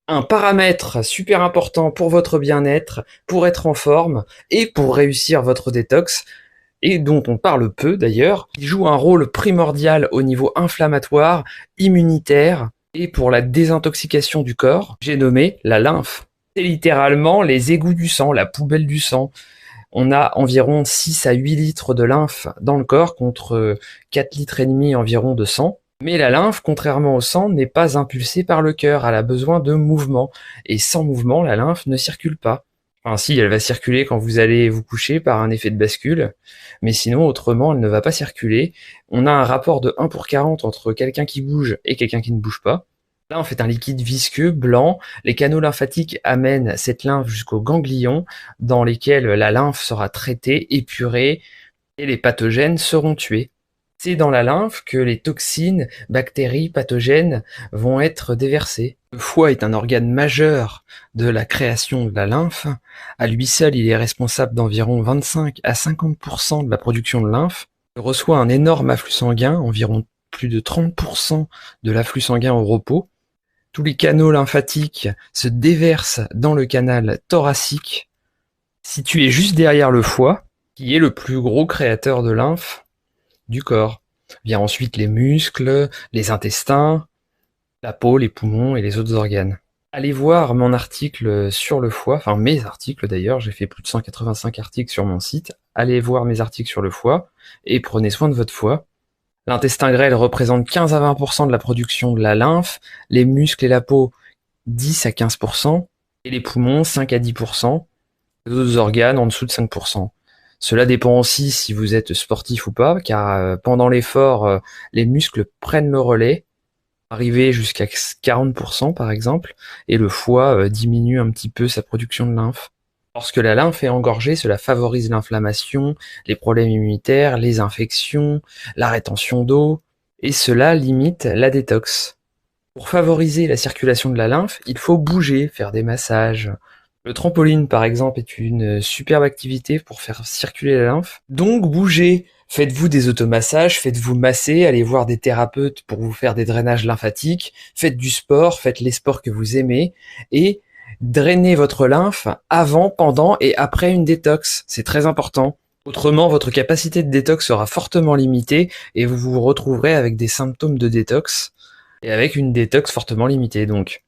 Un paramètre super important pour votre bien-être, pour être en forme et pour réussir votre détox, et dont on parle peu d'ailleurs, qui joue un rôle primordial au niveau inflammatoire, immunitaire et pour la désintoxication du corps, j'ai nommé la lymphe. C'est littéralement les égouts du sang, la poubelle du sang. On a environ 6 à 8 litres de lymphe dans le corps contre 4 litres et demi environ de sang. Mais la lymphe, contrairement au sang, n'est pas impulsée par le cœur, elle a besoin de mouvement. Et sans mouvement, la lymphe ne circule pas. Enfin si, elle va circuler quand vous allez vous coucher par un effet de bascule, mais sinon, autrement, elle ne va pas circuler. On a un rapport de 1 pour 40 entre quelqu'un qui bouge et quelqu'un qui ne bouge pas. Là, on fait un liquide visqueux, blanc. Les canaux lymphatiques amènent cette lymphe jusqu'aux ganglions, dans lesquels la lymphe sera traitée, épurée, et les pathogènes seront tués. C'est dans la lymphe que les toxines, bactéries, pathogènes vont être déversés. Le foie est un organe majeur de la création de la lymphe. À lui seul, il est responsable d'environ 25 à 50% de la production de lymphe. Il reçoit un énorme afflux sanguin, environ plus de 30% de l'afflux sanguin au repos. Tous les canaux lymphatiques se déversent dans le canal thoracique, situé juste derrière le foie, qui est le plus gros créateur de lymphe du corps. Vient ensuite les muscles, les intestins, la peau, les poumons et les autres organes. Allez voir mon article sur le foie, enfin mes articles d'ailleurs, j'ai fait plus de 185 articles sur mon site. Allez voir mes articles sur le foie et prenez soin de votre foie. L'intestin grêle représente 15 à 20% de la production de la lymphe, les muscles et la peau 10 à 15%, et les poumons 5 à 10%, les autres organes en dessous de 5%. Cela dépend aussi si vous êtes sportif ou pas, car pendant l'effort, les muscles prennent le relais, arriver jusqu'à 40% par exemple, et le foie diminue un petit peu sa production de lymphe. Lorsque la lymphe est engorgée, cela favorise l'inflammation, les problèmes immunitaires, les infections, la rétention d'eau, et cela limite la détox. Pour favoriser la circulation de la lymphe, il faut bouger, faire des massages. Le trampoline, par exemple, est une superbe activité pour faire circuler la lymphe. Donc, bougez. Faites-vous des automassages, faites-vous masser, allez voir des thérapeutes pour vous faire des drainages lymphatiques, faites du sport, faites les sports que vous aimez, et drainez votre lymphe avant, pendant et après une détox. C'est très important. Autrement, votre capacité de détox sera fortement limitée et vous vous retrouverez avec des symptômes de détox et avec une détox fortement limitée. Donc,